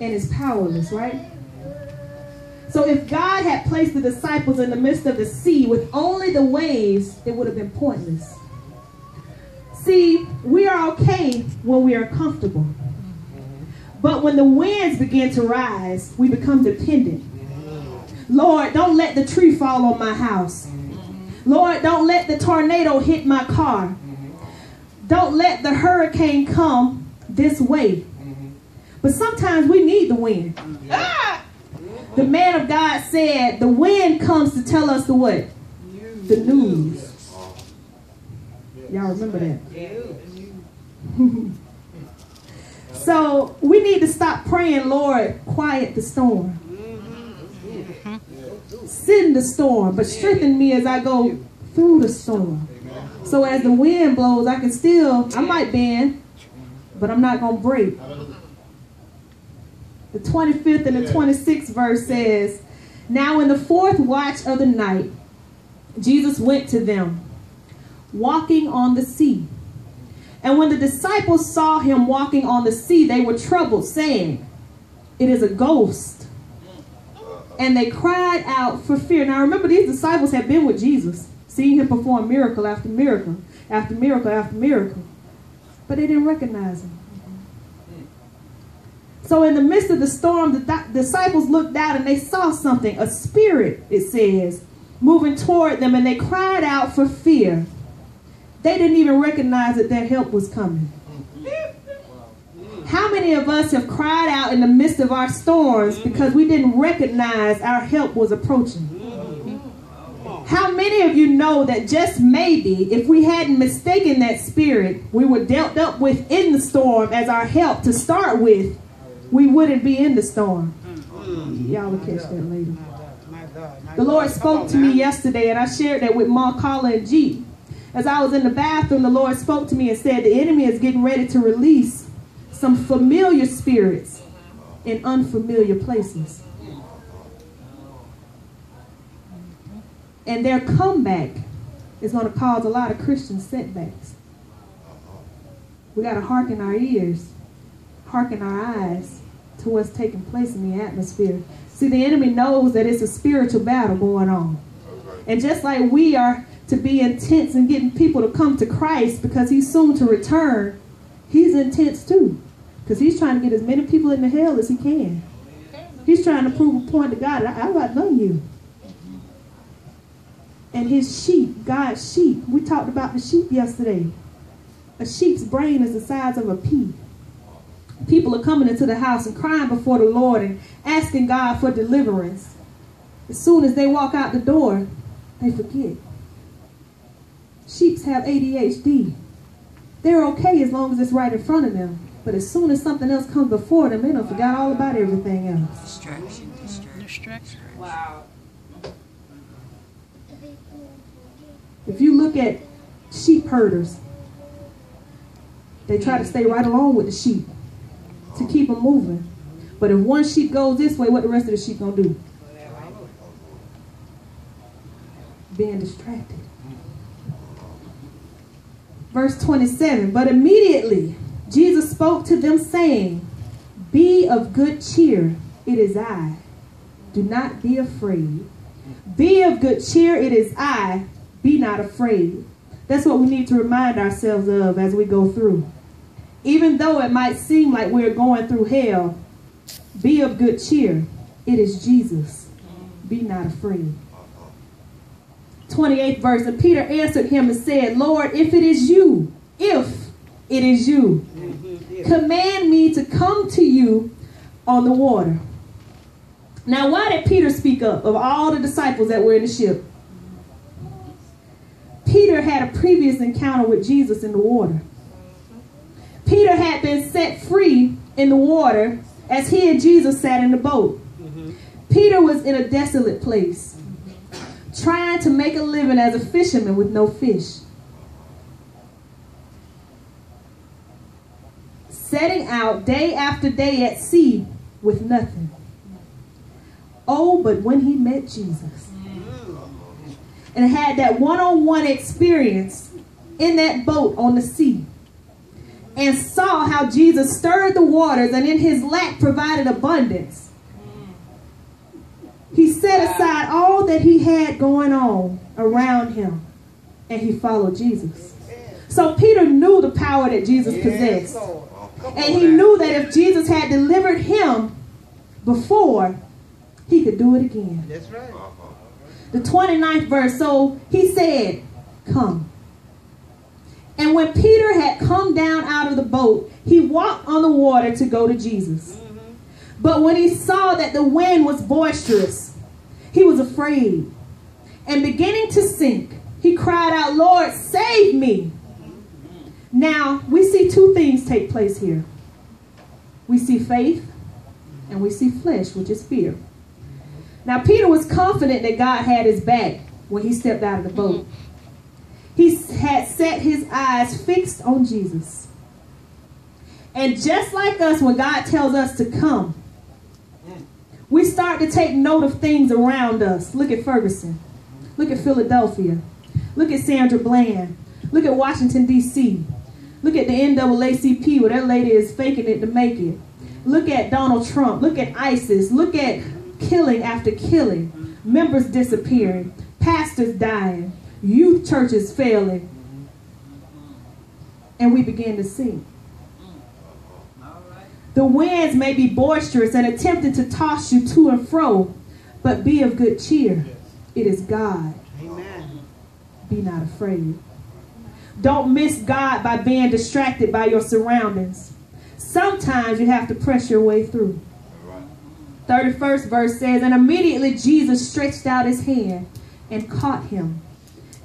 and is powerless, right? So if God had placed the disciples in the midst of the sea with only the waves, it would have been pointless. See, we are okay when we are comfortable. But when the winds begin to rise, we become dependent. Lord, don't let the tree fall on my house. Lord, don't let the tornado hit my car. Don't let the hurricane come this way. But sometimes we need the wind. The man of God said the wind comes to tell us the what? The news. Y'all remember that? So we need to stop praying, Lord, quiet the storm. Send the storm, but strengthen me as I go through the storm. So as the wind blows, I can still, I might bend, but I'm not going to break. The 25th and the 26th verse says, now in the fourth watch of the night, Jesus went to them, walking on the sea. And when the disciples saw him walking on the sea, they were troubled, saying, it is a ghost. And they cried out for fear. Now remember, these disciples had been with Jesus, seeing him perform miracle after miracle, after miracle after miracle. But they didn't recognize him. So in the midst of the storm, the disciples looked out and they saw something, a spirit, it says, moving toward them, and they cried out for fear. They didn't even recognize that their help was coming. How many of us have cried out in the midst of our storms because we didn't recognize our help was approaching? How many of you know that just maybe if we hadn't mistaken that spirit we were dealt up with in the storm as our help to start with, we wouldn't be in the storm? Y'all will catch that later. The Lord spoke to me yesterday, and I shared that with Ma, Carla, and G. As I was in the bathroom, the Lord spoke to me and said the enemy is getting ready to release some familiar spirits in unfamiliar places. And their comeback is going to cause a lot of Christian setbacks. We got to hearken our ears, hearken our eyes to what's taking place in the atmosphere. See, the enemy knows that it's a spiritual battle going on. And just like we are to be intense in getting people to come to Christ because he's soon to return, he's intense too. Because he's trying to get as many people into hell as he can. He's trying to prove a point to God. I've outdone you. And his sheep, God's sheep, we talked about the sheep yesterday. A sheep's brain is the size of a pea. People are coming into the house and crying before the Lord and asking God for deliverance. As soon as they walk out the door, they forget. Sheeps have ADHD. They're okay as long as it's right in front of them. But as soon as something else comes before them, they done forgot all about everything else. Distraction. Wow. If you look at sheep herders, they try to stay right along with the sheep to keep them moving. But if one sheep goes this way, what the rest of the sheep gonna do? Being distracted. Verse 27, but immediately Jesus spoke to them, saying, be of good cheer, it is I. Do not be afraid. Be of good cheer, it is I. Be not afraid. That's what we need to remind ourselves of as we go through. Even though it might seem like we're going through hell, be of good cheer. It is Jesus. Be not afraid. 28th verse, and Peter answered him and said, Lord, if it is you, command me to come to you on the water. Now, why did Peter speak up of all the disciples that were in the ship? Peter had a previous encounter with Jesus in the water. Peter had been set free in the water as he and Jesus sat in the boat. Peter was in a desolate place, trying to make a living as a fisherman with no fish. Setting out day after day at sea with nothing. Oh, but when he met Jesus and had that one-on-one experience in that boat on the sea, and saw how Jesus stirred the waters and in his lack provided abundance, he set aside all that he had going on around him and he followed Jesus. So Peter knew the power that Jesus possessed. And he knew that if Jesus had delivered him before, he could do it again. That's right. The 29th verse, so he said, come. And when Peter had come down out of the boat, he walked on the water to go to Jesus. But when he saw that the wind was boisterous, he was afraid. And beginning to sink, he cried out, Lord, save me. Now, we see two things take place here. We see faith and we see flesh, which is fear. Now, Peter was confident that God had his back when he stepped out of the boat. He had set his eyes fixed on Jesus. And just like us, when God tells us to come, we start to take note of things around us. Look at Ferguson. Look at Philadelphia. Look at Sandra Bland. Look at Washington, D.C. Look at the NAACP, where that lady is faking it to make it. Look at Donald Trump. Look at ISIS. Look at killing after killing. Members disappearing. Pastors dying. Youth churches failing. And we begin to sink. The winds may be boisterous and attempting to toss you to and fro, but be of good cheer. It is God. Amen. Be not afraid. Don't miss God by being distracted by your surroundings. Sometimes you have to press your way through. 31st verse says, and immediately Jesus stretched out his hand and caught him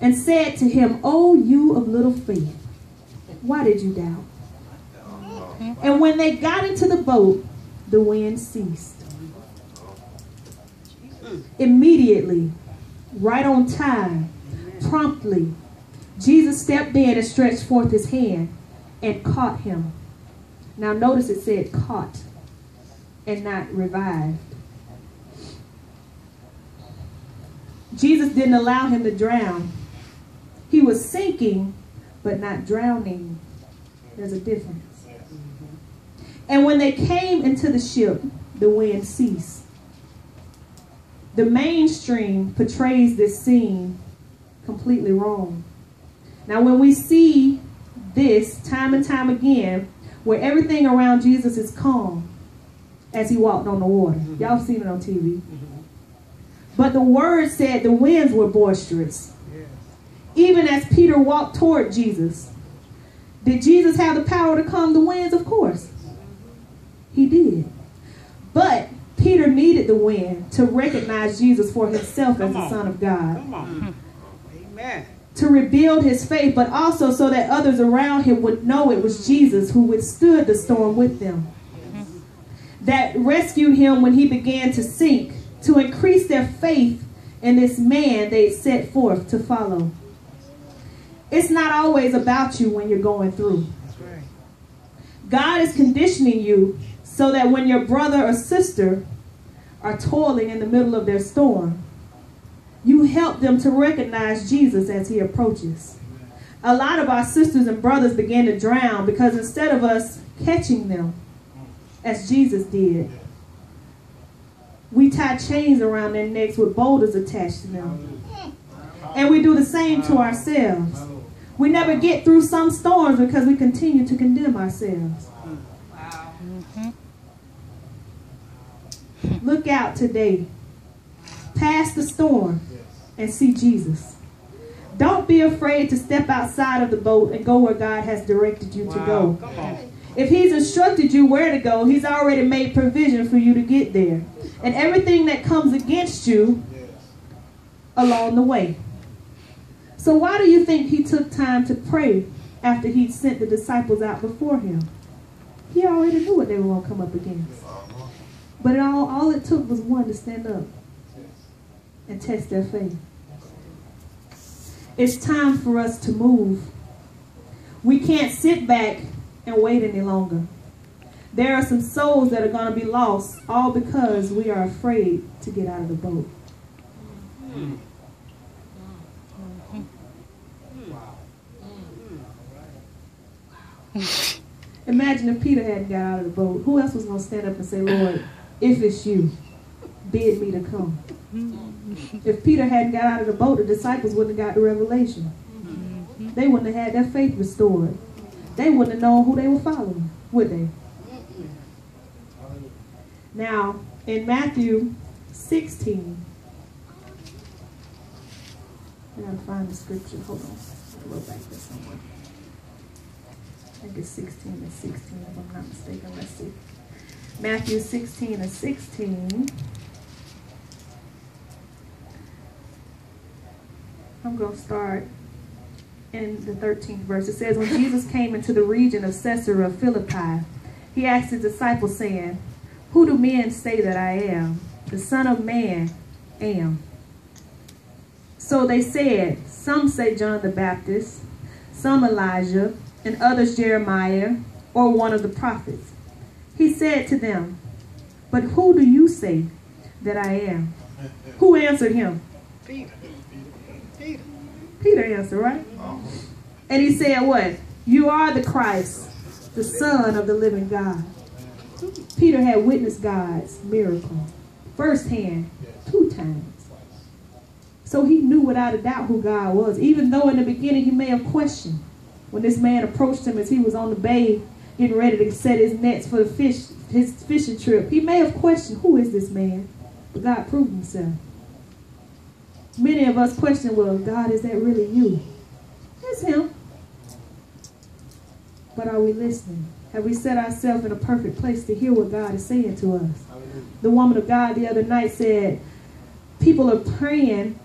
and said to him, O you of little faith, why did you doubt? And when they got into the boat, the wind ceased. Immediately, right on time, promptly, Jesus stepped in and stretched forth his hand and caught him. Now notice it said caught and not revived. Jesus didn't allow him to drown. He was sinking, but not drowning. There's a difference. And when they came into the ship, the wind ceased. The mainstream portrays this scene completely wrong. Now, when we see this time and time again, where everything around Jesus is calm as he walked on the water. Y'all seen it on TV. But the word said the winds were boisterous. Even as Peter walked toward Jesus. Did Jesus have the power to calm the winds? Of course. He did. But Peter needed the wind to recognize Jesus for himself as the Son of God. Amen. To rebuild his faith, but also so that others around him would know it was Jesus who withstood the storm with them. That rescued him when he began to sink, to increase their faith in this man they set forth to follow. It's not always about you when you're going through. God is conditioning you so that when your brother or sister are toiling in the middle of their storm, you help them to recognize Jesus as he approaches. A lot of our sisters and brothers begin to drown because instead of us catching them as Jesus did, we tie chains around their necks with boulders attached to them. And we do the same to ourselves. We never get through some storms because we continue to condemn ourselves. Look out today, past the storm, and see Jesus. Don't be afraid to step outside of the boat and go where God has directed you to go. If he's instructed you where to go, he's already made provision for you to get there. And everything that comes against you along the way. So why do you think he took time to pray after he sent the disciples out before him? He already knew what they were going to come up against. But all it took was one to stand up and test their faith. It's time for us to move. We can't sit back and wait any longer. There are some souls that are going to be lost all because we are afraid to get out of the boat. Imagine if Peter hadn't got out of the boat. Who else was going to stand up and say, Lord, if it's you, bid me to come? If Peter hadn't got out of the boat, the disciples wouldn't have got the revelation. They wouldn't have had their faith restored. They wouldn't have known who they were following, would they? Now, in Matthew 16, I gotta find the scripture. Hold on. I'll go back there somewhere. I think it's 16 and 16, if I'm not mistaken. Let's see. Matthew 16 and 16. I'm going to start in the 13th verse. It says, when Jesus came into the region of Caesarea Philippi, he asked his disciples, saying, who do men say that I am? The Son of Man am. So they said, some say John the Baptist, some Elijah, and others Jeremiah, or one of the prophets. He said to them, but who do you say that I am? Who answered him? Peter. Peter answered, right? And he said what? You are the Christ, the Son of the living God. Peter had witnessed God's miracle firsthand 2 times. So he knew without a doubt who God was, even though in the beginning he may have questioned. When this man approached him as he was on the bay, getting ready to set his nets for the his fishing trip, he may have questioned, who is this man? But God proved himself. Many of us question, well, God, is that really you? It's him. But are we listening? Have we set ourselves in a perfect place to hear what God is saying to us? The woman of God the other night said, people are praying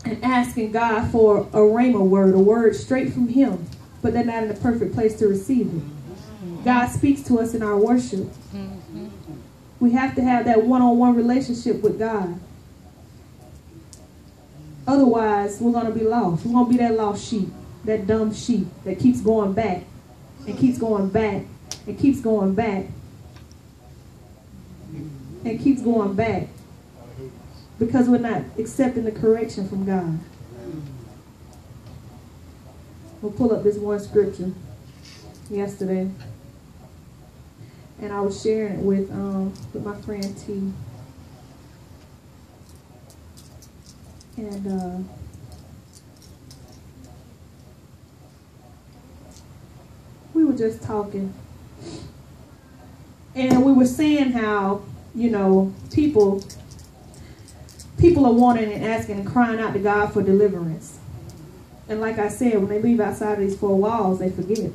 and asking God for a rhema word, a word straight from him, but they're not in a perfect place to receive it. God speaks to us in our worship. We have to have that one-on-one relationship with God. Otherwise, we're going to be lost. We're going to be that lost sheep, that dumb sheep that keeps going back and keeps going back and keeps going back and keeps going back because we're not accepting the correction from God. We'll pull up this one scripture yesterday, and I was sharing it with my friend T. And we were just talking, and we were saying how, you know, people are wanting and asking and crying out to God for deliverance. And like I said, when they leave outside of these 4 walls, they forget. And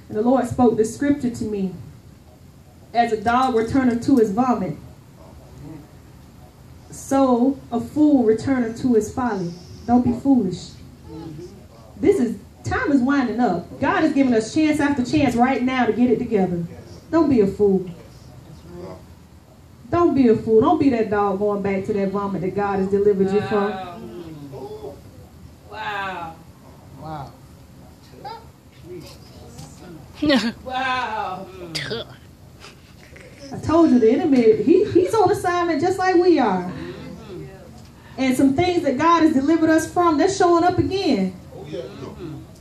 the Lord spoke this scripture to me. As a dog returneth to his vomit, so a fool returneth to his folly. Don't be foolish. Time is winding up. God is giving us chance after chance right now to get it together. Don't be a fool. Don't be a fool. Don't be that dog going back to that vomit that God has delivered you from. Wow. Wow. Wow. I told you the enemy, he's on assignment just like we are. And some things that God has delivered us from, they're showing up again.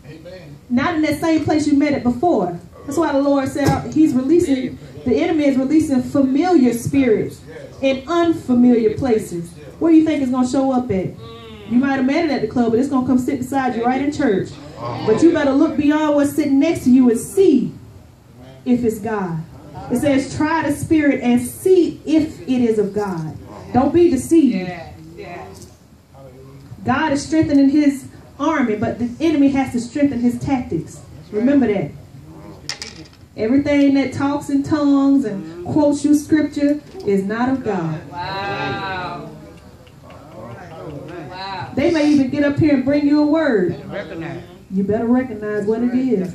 Amen. Not in that same place you met it before. That's why the Lord said he's releasing, the enemy is releasing familiar spirits in unfamiliar places. Where do you think it's going to show up at? You might have met it at the club, but it's going to come sit beside you right in church. But you better look beyond what's sitting next to you and see if it's God. It says, try the spirit and see if it is of God. Don't be deceived. God is strengthening his army, but the enemy has to strengthen his tactics. Remember that. Everything that talks in tongues and quotes you scripture is not of God. Wow. They may even get up here and bring you a word. Recognize. You better recognize what it is.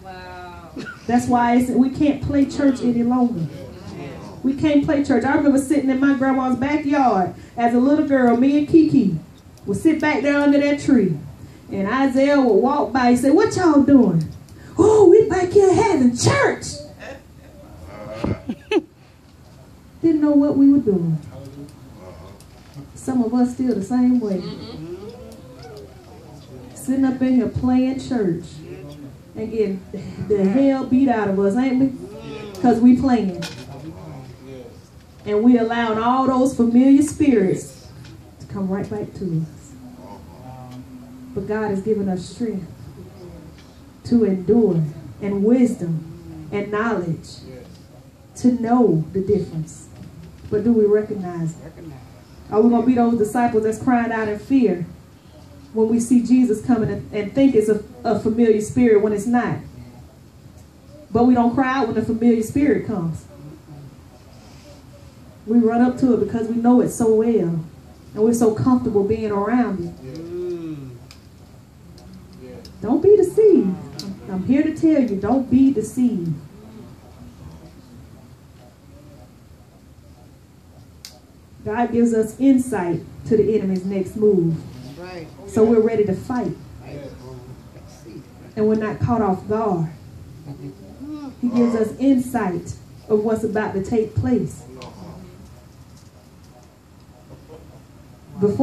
Wow. That's why we can't play church any longer. We can't play church. I remember sitting in my grandma's backyard as a little girl. Me and Kiki would sit back there under that tree. And Isaiah would walk by and say, what y'all doing? Oh, we back here having church. Didn't know what we were doing. Some of us still the same way. sitting up in here playing church and getting the hell beat out of us, ain't we? Because we playing. And we allowing all those familiar spirits to come right back to us. But God has given us strength to endure, and wisdom and knowledge to know the difference. But do we recognize it? Are we going to be those disciples that's crying out in fear when we see Jesus coming and think it's a familiar spirit when it's not? But we don't cry out when the familiar spirit comes. We run up to it because we know it so well. And we're so comfortable being around it. Don't be deceived. I'm here to tell you, don't be deceived. God gives us insight to the enemy's next move. Right. So we're ready to fight. And we're not caught off guard. He gives us insight of what's about to take place. Before